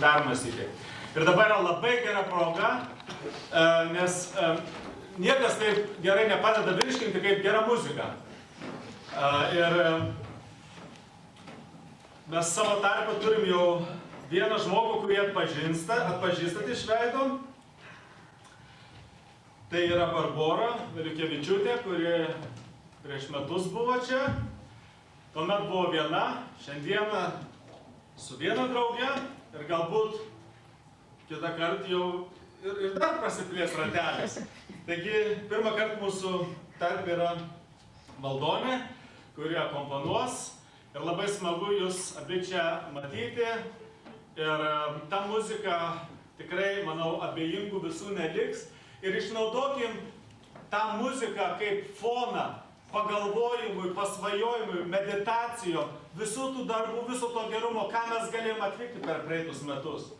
permąstyti. Ir dabar yra labai gera proga, nes niekas taip gerai nepadeda virškinti kaip gera muzika. Ir mes savo tarpą turim jau vieną žmogų, kurį atpažįstat iš veido. Tai yra Barbora Valiukevičiūtė, kuri prieš metus buvo čia. Tuomet buvo viena, šiandieną su viena drauge ir galbūt kitą kartą jau ir dar prasiplės ratelis. Taigi, pirmą kartą mūsų tarp yra Valdonė, kuri akompanuos. Ir labai smagu jūs abi čia matyti. Ir ta muzika tikrai, manau, abejingų visų neliks. Ir išnaudokim tą muziką kaip foną pagalvojimui, pasvajojimui, meditacijom, visų tų darbų, viso to gerumo, ką mes galėjome atlikti per praeitus metus.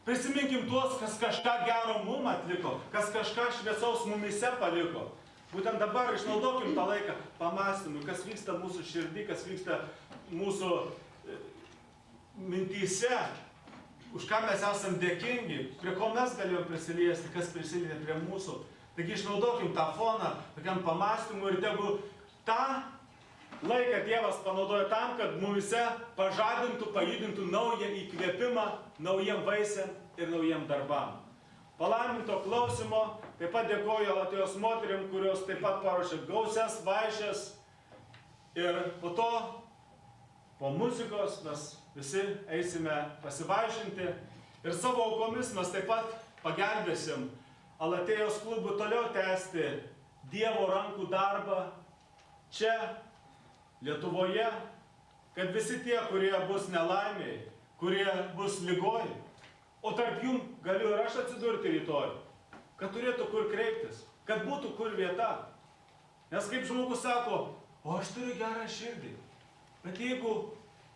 Prisiminkim tuos, kas kažką gero mum atliko, kas kažką šviesaus mumise paliko. Būtent dabar išnaudokim tą laiką pamąstymui, kas vyksta mūsų širdį, kas vyksta mūsų mintyse, už ką mes esam dėkingi, prie ko mes galėjome prisiliesti, kas prisilietė prie mūsų. Taigi išnaudokim tą foną tokiam pamąstymui ir tegu tą laiką Dievas panaudoja tam, kad mumise pažadintų, pajudintų naują įkvėpimą, naujiem vaisiam ir naujiem darbam. Palaiminto klausimo, taip pat dėkoju Latvijos moterim, kurios taip pat paruošė gausias vaišes. Ir po to, po muzikos, mes visi eisime pasivaišinti. Ir savo aukomis mes taip pat pagelbėsim Alatėjos klubų toliau tęsti Dievo rankų darbą čia, Lietuvoje, kad visi tie, kurie bus nelaimiai, kurie bus ligoj, o tarp jum galiu ir aš atsidurti rytoj, kad turėtų kur kreiptis, kad būtų kur vieta. Nes kaip žmogus sako, o aš turiu gerą širdį, bet jeigu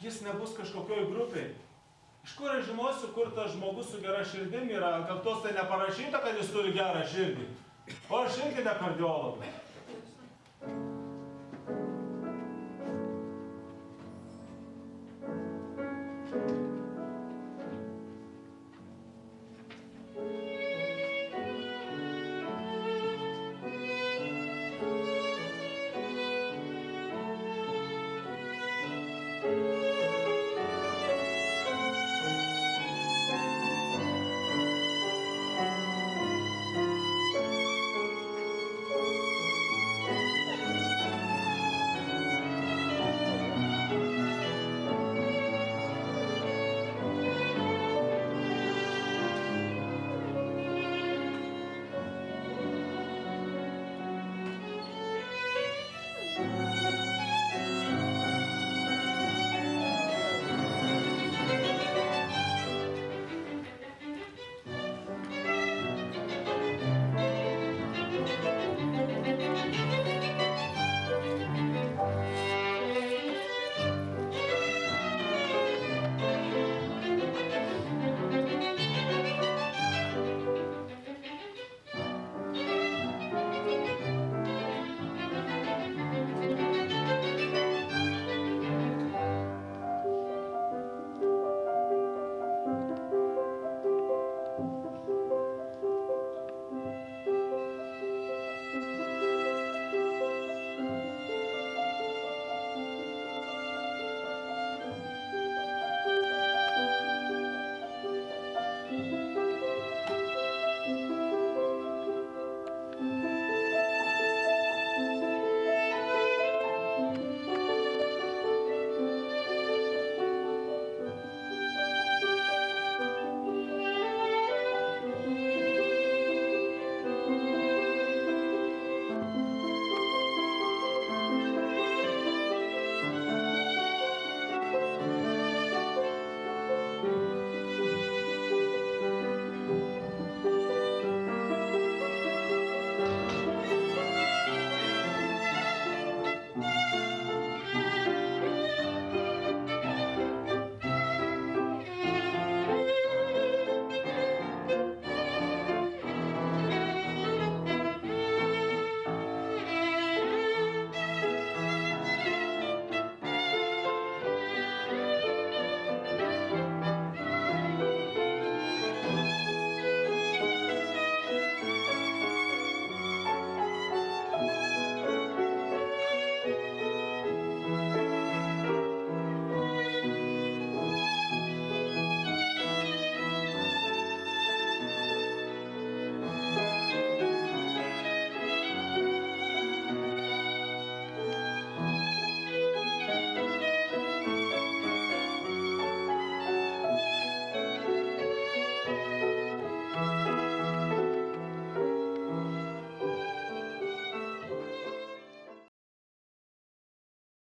jis nebus kažkokioj grupiai, iš kur aš žinosiu, kur tas žmogus su gera širdim yra, ant kaktos tai neparašyta, kad jis turi gerą širdį. O aš irgi ne kardiologas.